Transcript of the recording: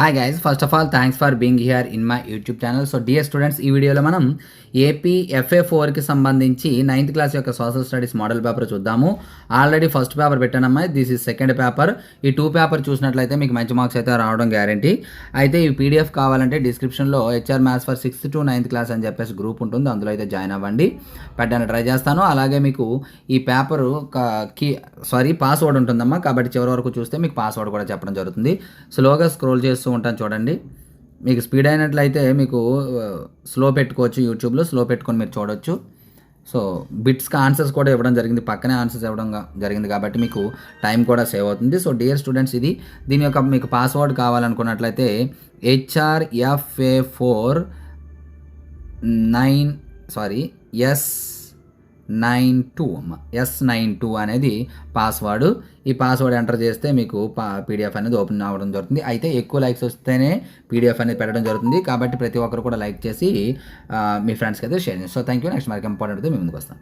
Hi guys, first of all thanks for being here in my YouTube channel. So dear students, ఈ వీడియోలో మనం AP FA4కి సంబంధించి 9th class యొక్క social studies model paper చూద్దాము. Already first paper పెట్టానమ్మా, this is second paper. ఈ 2 paper చూసినట్లయితే మీకు మంచి మార్క్స్ అయితే రావడం గ్యారంటీ. అయితే ఈ PDF కావాలంటే డిస్క్రిప్షన్లో HR maths for 6th to 9th class అని చెప్పేసి గ్రూప్ ఉంటుంది, అందులో అయితే జాయిన్ అవ్వండి. పెట్టడానికి ట్రై చేస్తాను. అలాగే మీకు ఈ పేపరు పాస్వర్డ్ ఉంటుందమ్మా, కాబట్టి చివరి వరకు చూస్తే మీకు పాస్వర్డ్ కూడా చెప్పడం జరుగుతుంది. స్లోగా స్క్రోల్ చేస్తూ ఉంటాను చూడండి. మీకు స్పీడ్ అయినట్లయితే మీకు స్లో పెట్టుకోవచ్చు, యూట్యూబ్లో స్లో పెట్టుకొని మీరు చూడొచ్చు. సో బిట్స్కి ఆన్సర్స్ కూడా ఇవ్వడం జరిగింది, పక్కనే ఆన్సర్స్ ఇవ్వడం జరిగింది, కాబట్టి మీకు టైం కూడా సేవ్ అవుతుంది. సో డియర్ స్టూడెంట్స్, దీని యొక్క మీకు పాస్వర్డ్ కావాలనుకున్నట్లయితే S92 అనేది పాస్వర్డ్. ఈ పాస్వర్డ్ ఎంటర్ చేస్తే మీకు PDF అనేది ఓపెన్ అవ్వడం జరుగుతుంది. అయితే ఎక్కువ లైక్స్ వస్తేనే PDF అనేది పెట్టడం జరుగుతుంది, కాబట్టి ప్రతి ఒక్కరు కూడా లైక్ చేసి మీ ఫ్రెండ్స్కి అయితే షేర్ చేయండి. So thank you. నెక్స్ట్ మరికి ఇంపార్టెంట్ అయితే మీ ముందుకు వస్తాను.